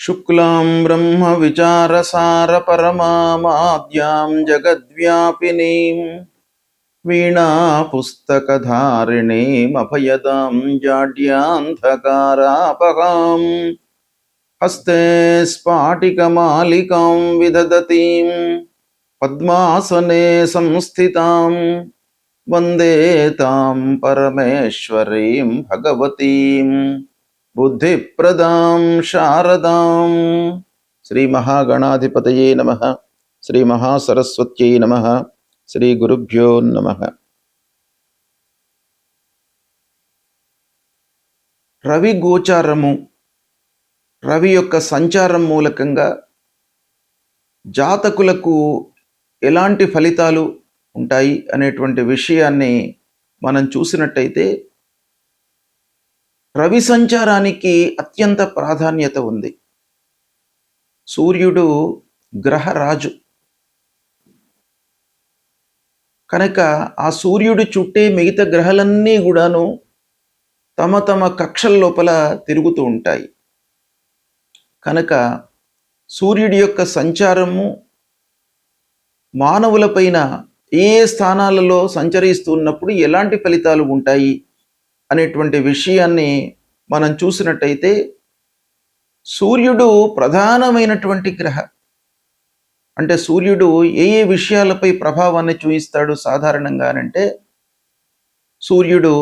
शुक्लां ब्रह्म विचारसार परमामाद्यां जगद्व्यापिनीं वीणापुस्तकधारिणीमभयदां जाड्यान्धकारापहां हस्ते स्फाटिकमालिकां विदधतीं पद्मासने संस्थितां वन्दे तां परमेश्वरीं भगवतीं बुद्धिप्रदां शारदां। श्री महागणाधिपतये नमः। श्री महासरस्वत्यै नमः। श्री गुरुभ्यो नमः। రవి గోచారము, రవి యొక్క సంచారం మూలకంగా జాతకులకు ఎలాంటి ఫలితాలు ఉంటాయి అనేటువంటి విషయాన్ని మనం చూసినట్టయితే, రవి సంచారానికి అత్యంత ప్రాధాన్యత ఉంది. సూర్యుడు గ్రహరాజు కనుక ఆ సూర్యుడు చుట్టే మిగతా గ్రహాలన్నీ కూడాను తమ తమ కక్షల లోపల తిరుగుతూ ఉంటాయి. కనుక సూర్యుడి యొక్క సంచారము మానవులపైన ఏ స్థానాలలో సంచరిస్తున్నప్పుడు ఎలాంటి ఫలితాలు ఉంటాయి అనేటువంటి విషయాన్ని మనం చూసినట్టయితే, సూర్యుడు ప్రధానమైనటువంటి గ్రహ. అంటే సూర్యుడు ఏ ఏ విషయాలపై ప్రభావాన్ని చూపిస్తాడు సాధారణంగానంటే, సూర్యుడు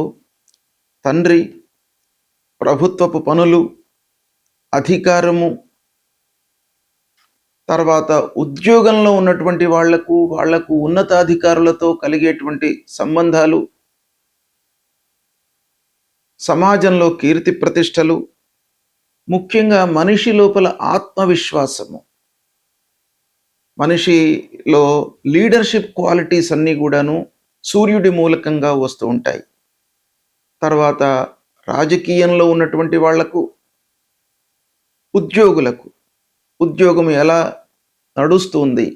తండ్రి, ప్రభుత్వపు పనులు, అధికారము, తర్వాత ఉద్యోగంలో ఉన్నటువంటి వాళ్లకు ఉన్నతాధికారులతో కలిగేటువంటి సంబంధాలు, సమాజంలో కీర్తి ప్రతిష్టలు, ముఖ్యంగా మనిషి లోపల ఆత్మవిశ్వాసము, మనిషిలో లీడర్షిప్ క్వాలిటీస్ అన్నీ కూడాను సూర్యుడి మూలకంగా వస్తూ ఉంటాయి. తర్వాత రాజకీయంలో ఉన్నటువంటి వాళ్లకు, ఉద్యోగులకు ఉద్యోగం ఎలా నడుస్తుంది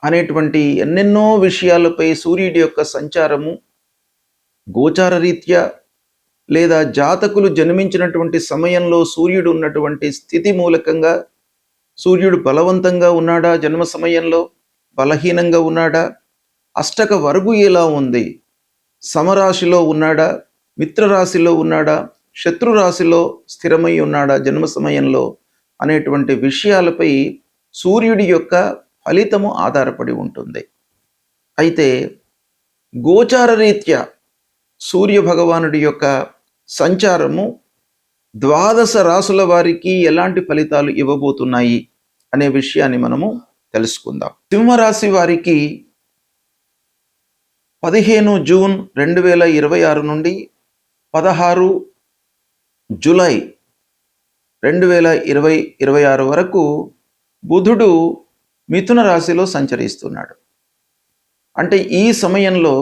అనేటువంటి ఎన్నెన్నో విషయాలపై సూర్యుడి యొక్క సంచారము గోచార రీత్యా లేదా జాతకులు జన్మించినటువంటి సమయంలో సూర్యుడు ఉన్నటువంటి స్థితి మూలకంగా, సూర్యుడు బలవంతంగా ఉన్నాడా, జన్మ సమయంలో బలహీనంగా ఉన్నాడా, అష్టక వర్గు ఎలా ఉంది, సమరాశిలో ఉన్నాడా, మిత్రరాశిలో ఉన్నాడా, శత్రురాశిలో స్థిరమై ఉన్నాడా జన్మ సమయంలో అనేటువంటి విషయాలపై సూర్యుడి యొక్క ఫలితము ఆధారపడి ఉంటుంది. అయితే గోచార రీత్యా సూర్య భగవానుడి యొక్క సంచారము 12 రాసుల వారికి ఎలాంటి ఫలితాలు ఇవ్వబోతున్నాయి అనే విషయాన్ని మనము తెలుసుకుందాం. సింహరాశి వారికి 15 జూన్ 2026 నుండి 16 జూలై 2026 వరకు బుధుడు మిథున రాశిలో సంచరిస్తున్నాడు. అంటే ఈ సమయంలో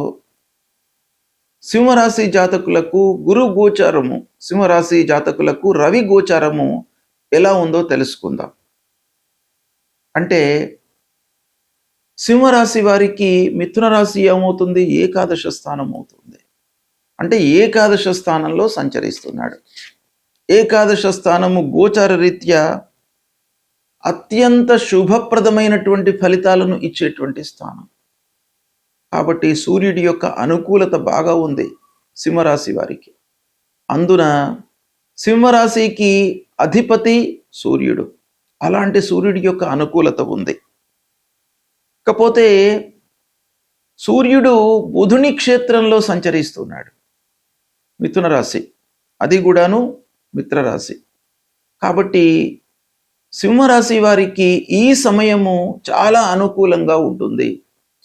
సింహరాశి జాతకులకు గురు గోచారము, సింహరాశి జాతకులకు రవి గోచారము ఎలా ఉందో తెలుసుకుందాం. అంటే సింహరాశి వారికి మిథున రాశి ఏమవుతుంది, ఏకాదశ స్థానం అవుతుంది. అంటే ఏకాదశ స్థానంలో సంచరిస్తున్నాడు. ఏకాదశ స్థానము గోచార రీత్యా అత్యంత శుభప్రదమైనటువంటి ఫలితాలను ఇచ్చేటువంటి స్థానం. కాబట్టి సూర్యుడి యొక్క అనుకూలత బాగా ఉంది సింహరాశి వారికి. అందున సింహరాశికి అధిపతి సూర్యుడు. అలాంటి సూర్యుడి యొక్క అనుకూలత ఉంది. కాకపోతే సూర్యుడు బుధుని క్షేత్రంలో సంచరిస్తున్నాడు, మిథున రాశి, అది కూడాను మిత్రరాశి. కాబట్టి సింహరాశి వారికి ఈ సమయము చాలా అనుకూలంగా ఉంటుంది.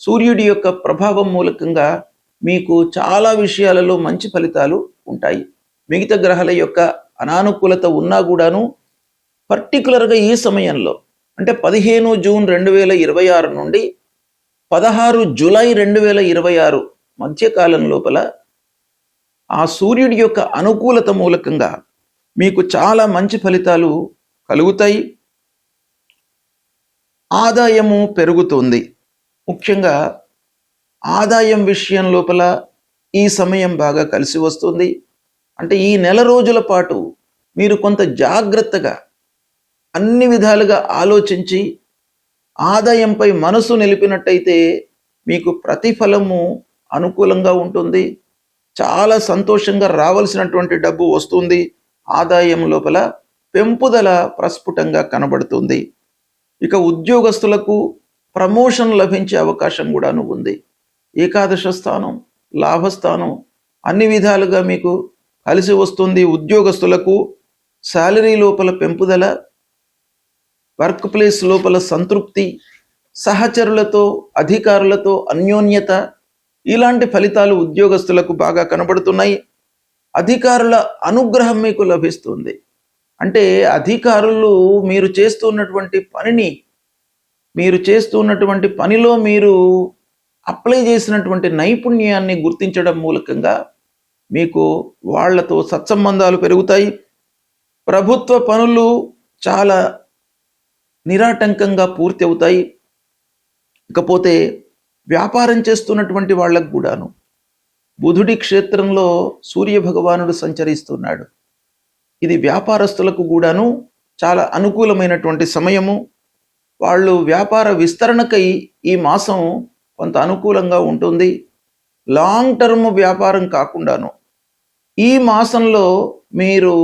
సూర్యుడి యొక్క ప్రభావం మూలకంగా మీకు చాలా విషయాలలో మంచి ఫలితాలు ఉంటాయి. మిగతా గ్రహాల యొక్క అనానుకూలత ఉన్నా కూడాను పర్టికులర్గా ఈ సమయంలో, అంటే 15 జూన్ 2026 నుండి 16 జూలై 2026 మధ్యకాలం లోపల ఆ సూర్యుడి యొక్క అనుకూలత మూలకంగా మీకు చాలా మంచి ఫలితాలు కలుగుతాయి. ఆదాయము పెరుగుతుంది. ముఖ్యంగా ఆదాయం విషయం లోపల ఈ సమయం బాగా కలిసి వస్తుంది. అంటే ఈ నెల రోజుల పాటు మీరు కొంత జాగ్రత్తగా అన్ని విధాలుగా ఆలోచించి ఆదాయంపై మనసు నిలిపినట్టయితే మీకు ప్రతిఫలము అనుకూలంగా ఉంటుంది. చాలా సంతోషంగా రావాల్సినటువంటి డబ్బు వస్తుంది. ఆదాయం లోపల పెంపుదల ప్రస్ఫుటంగా కనబడుతుంది. ఇక ఉద్యోగస్తులకు ప్రమోషన్ లభించే అవకాశం కూడాను ఉంది. ఏకాదశ స్థానం, లాభస్థానం అన్ని విధాలుగా మీకు కలిసి వస్తుంది. ఉద్యోగస్తులకు శాలరీ లోపల పెంపుదల, వర్క్ ప్లేస్ లోపల సంతృప్తి, సహచరులతో అధికారులతో అన్యోన్యత, ఇలాంటి ఫలితాలు ఉద్యోగస్తులకు బాగా కనబడుతున్నాయి. అధికారుల అనుగ్రహం మీకు లభిస్తుంది. అంటే అధికారులు మీరు చేస్తున్నటువంటి పనిలో మీరు అప్లై చేసినటువంటి నైపుణ్యాన్ని గుర్తించడం మూలకంగా మీకు వాళ్లతో సత్సంబంధాలు పెరుగుతాయి. ప్రభుత్వ పనులు చాలా నిరాటంకంగా పూర్తి అవుతాయి. ఇకపోతే వ్యాపారం చేస్తున్నటువంటి వాళ్ళకు కూడాను బుధుడి క్షేత్రంలో సూర్య భగవానుడు సంచరిస్తున్నాడు. ఇది వ్యాపారస్తులకు కూడాను చాలా అనుకూలమైనటువంటి సమయము. వాళ్ళు వ్యాపార విస్తరణకై ఈ మాసం కొంత అనుకూలంగా ఉంటుంది. లాంగ్ టర్మ్ వ్యాపారం కాకుండాను ఈ మాసంలో మీరు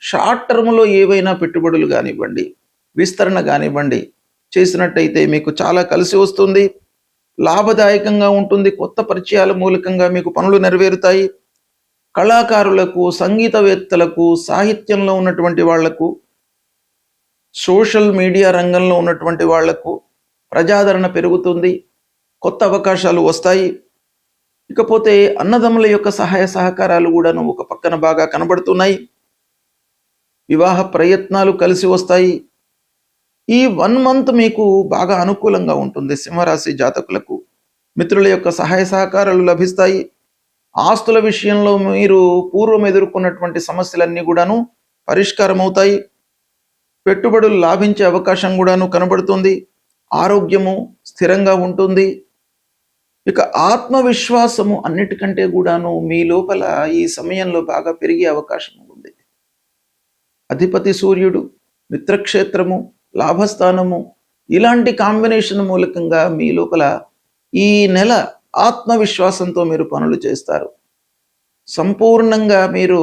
షార్ట్ టర్మ్లో ఏవైనా పెట్టుబడులు కానివ్వండి, విస్తరణ కానివ్వండి చేసినట్టయితే మీకు చాలా కలిసి వస్తుంది. లాభదాయకంగా ఉంటుంది. కొత్త పరిచయాల మూలకంగా మీకు పనులు నెరవేరుతాయి. కళాకారులకు, సంగీతవేత్తలకు, సాహిత్యంలో ఉన్నటువంటి వాళ్లకు, సోషల్ మీడియా రంగంలో ఉన్నటువంటి వాళ్లకు ప్రజాదరణ పెరుగుతుంది. కొత్త అవకాశాలు వస్తాయి. ఇకపోతే అన్నదమ్ముల యొక్క సహాయ సహకారాలు కూడాను ఒక పక్కన బాగా కనబడుతున్నాయి. వివాహ ప్రయత్నాలు కలిసి వస్తాయి. ఈ 1 మంత్ మీకు బాగా అనుకూలంగా ఉంటుంది. సింహరాశి జాతకులకు మిత్రుల యొక్క సహాయ సహకారాలు లభిస్తాయి. ఆస్తుల విషయంలో మీరు పూర్వం ఎదుర్కొన్నటువంటి సమస్యలన్నీ కూడాను పరిష్కారం అవుతాయి. పెట్టుబడులు లాభించే అవకాశం కూడాను కనబడుతుంది. ఆరోగ్యము స్థిరంగా ఉంటుంది. ఇక ఆత్మవిశ్వాసము అన్నిటికంటే కూడాను మీ లోపల ఈ సమయంలో బాగా పెరిగే అవకాశం ఉంది. అధిపతి సూర్యుడు, మిత్రక్షేత్రము, లాభస్థానము ఇలాంటి కాంబినేషన్ మూలకంగా మీ లోపల ఈ నెల ఆత్మవిశ్వాసంతో మీరు పనులు చేస్తారు. సంపూర్ణంగా మీరు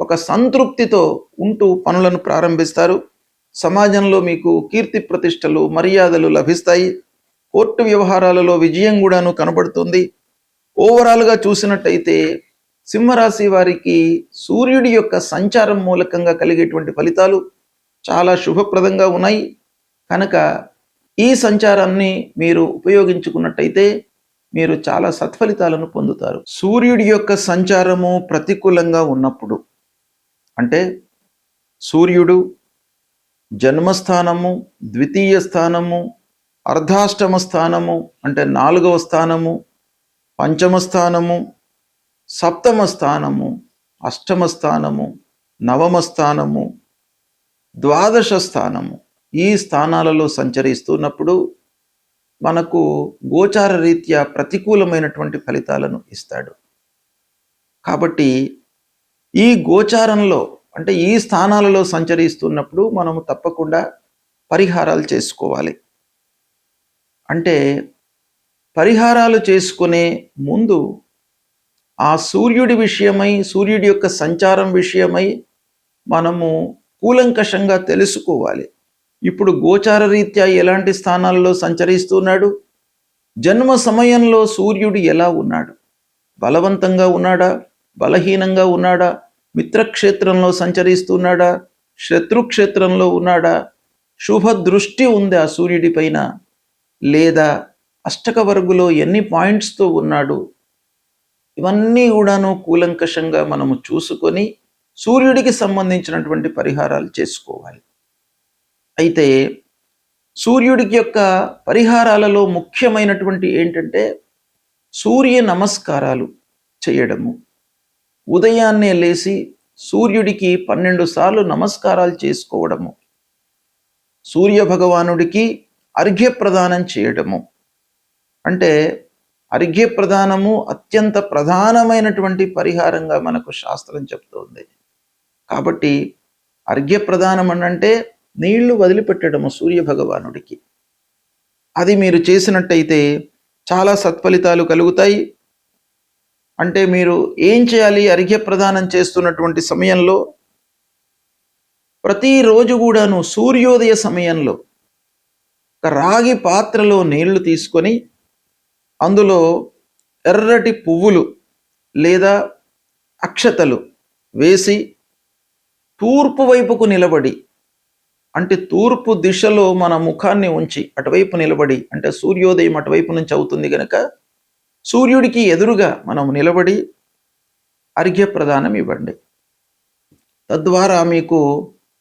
ఒక సంతృప్తితో ఉంటూ పనులను ప్రారంభిస్తారు. సమాజంలో మీకు కీర్తి ప్రతిష్టలు, మర్యాదలు లభిస్తాయి. కోర్టు వ్యవహారాలలో విజయం కూడాను కనబడుతుంది. ఓవరాల్గా చూసినట్టయితే సింహరాశి వారికి సూర్యుడి యొక్క సంచారం మూలకంగా కలిగేటువంటి ఫలితాలు చాలా శుభప్రదంగా ఉన్నాయి. కనుక ఈ సంచారాన్ని మీరు ఉపయోగించుకున్నట్టయితే మీరు చాలా సత్ఫలితాలను పొందుతారు. సూర్యుడి యొక్క సంచారము ప్రతికూలంగా ఉన్నప్పుడు, అంటే సూర్యుడు జన్మస్థానము, ద్వితీయ స్థానము, అర్ధాష్టమ స్థానము అంటే 4వ స్థానము, పంచమ స్థానము, సప్తమ స్థానము, అష్టమ స్థానము, నవమ స్థానము, ద్వాదశ స్థానము ఈ స్థానాలలో సంచరిస్తున్నప్పుడు మనకు గోచార రీత్యా ప్రతికూలమైనటువంటి ఫలితాలను ఇస్తాడు. కాబట్టి ఈ గోచారంలో అంటే ఈ స్థానాలలో సంచరిస్తున్నప్పుడు మనము తప్పకుండా పరిహారాలు చేసుకోవాలి. అంటే పరిహారాలు చేసుకునే ముందు ఆ సూర్యుడి విషయమై, సూర్యుడి యొక్క సంచారం విషయమై మనము కూలంకషంగా తెలుసుకోవాలి. ఇప్పుడు గోచార రీత్యా ఎలాంటి స్థానాల్లో సంచరిస్తున్నాడు, జన్మ సమయంలో సూర్యుడు ఎలా ఉన్నాడు, బలవంతంగా ఉన్నాడా, బలహీనంగా ఉన్నాడా, మిత్రక్షేత్రంలో సంచరిస్తున్నాడా, శత్రుక్షేత్రంలో ఉన్నాడా, శుభ దృష్టి ఉంది ఆ సూర్యుడి పైన, లేదా అష్టక వర్గులో ఎన్ని పాయింట్స్తో ఉన్నాడు, ఇవన్నీ కూడాను కూలంకషంగా మనము చూసుకొని సూర్యుడికి సంబంధించినటువంటి పరిహారాలు చేసుకోవాలి. అయితే సూర్యుడికి యొక్క పరిహారాలలో ముఖ్యమైనటువంటి ఏంటంటే సూర్య నమస్కారాలు చేయడము. ఉదయాన్నే లేచి సూర్యుడికి 12 సార్లు నమస్కారాలు చేసుకోవడము, సూర్య భగవానుడికి అర్ఘ్యప్రదానం చేయడము. అంటే అర్ఘ్యప్రదానము అత్యంత ప్రధానమైనటువంటి పరిహారంగా మనకు శాస్త్రం చెప్తోంది. కాబట్టి అర్ఘ్యప్రదానం అంటే నీళ్లు వదిలిపెట్టడము సూర్య భగవానుడికి. అది మీరు చేసినట్టయితే చాలా సత్ఫలితాలు కలుగుతాయి. అంటే మీరు ఏం చేయాలి? అర్ఘ్య ప్రదానం చేస్తున్నటువంటి సమయంలో ప్రతిరోజు కూడాను సూర్యోదయ సమయంలో ఒక రాగి పాత్రలో నీళ్లు తీసుకొని అందులో ఎర్రటి పువ్వులు లేదా అక్షతలు వేసి తూర్పు వైపుకు నిలబడి, అంటే తూర్పు దిశలో మన ముఖాన్ని ఉంచి అటువైపు నిలబడి, అంటే సూర్యోదయం అటువైపు నుంచి అవుతుంది కనుక సూర్యుడికి ఎదురుగా మనం నిలబడి అర్ఘ్య ప్రదానం ఇవ్వండి. తద్వారా మీకు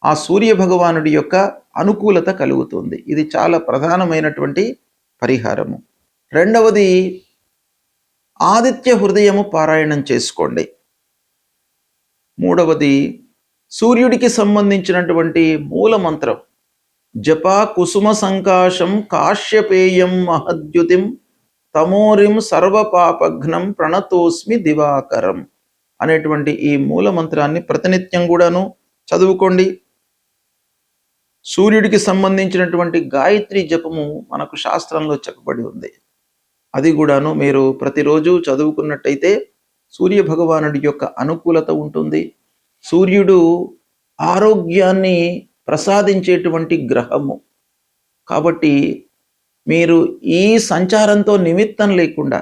ఆ సూర్య భగవానుడి యొక్క అనుకూలత కలుగుతుంది. ఇది చాలా ప్రధానమైనటువంటి పరిహారము. రెండవది, ఆదిత్య హృదయము పారాయణం చేసుకోండి. మూడవది, సూర్యుడికి సంబంధించినటువంటి మూల మంత్రం జపా కుసుమ సంకాశం కాశ్యపేయం మహద్యుతిం తమోరిం సర్వపాపఘ్నం ప్రణతోస్మి దివాకరం అనేటువంటి ఈ మూల మంత్రాన్ని ప్రతినిత్యం కూడాను చదువుకోండి. సూర్యుడికి సంబంధించినటువంటి గాయత్రి జపము మనకు శాస్త్రంలో చెప్పబడి ఉంది. అది కూడాను మీరు ప్రతిరోజు చదువుకున్నట్టయితే సూర్య భగవానుడి యొక్క అనుకూలత ఉంటుంది. సూర్యుడు ఆరోగ్యాన్ని ప్రసాదించేటువంటి గ్రహము కాబట్టి మీరు ఈ సంచారంతో నిమిత్తం లేకుండా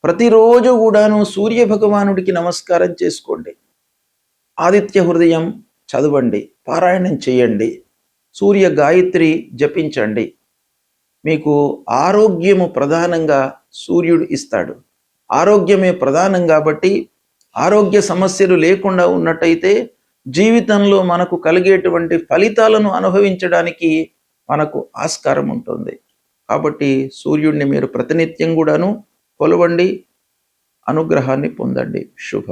ప్రతిరోజు కూడాను సూర్య భగవానుడికి నమస్కారం చేసుకోండి. ఆదిత్య హృదయం చదవండి, పారాయణం చేయండి, సూర్య గాయత్రి జపించండి. మీకు ఆరోగ్యము ప్రధానంగా సూర్యుడు ఇస్తాడు. ఆరోగ్యమే ప్రధానం కాబట్టి ఆరోగ్య సమస్యలు లేకుండా ఉన్నట్టయితే జీవితంలో మనకు కలిగేటువంటి ఫలితాలను అనుభవించడానికి మనకు ఆస్కారం ఉంటుంది. కాబట్టి సూర్యుడిని మీరు ప్రతినిత్యం కూడాను కొలవండి, అనుగ్రహాన్ని పొందండి. శుభం.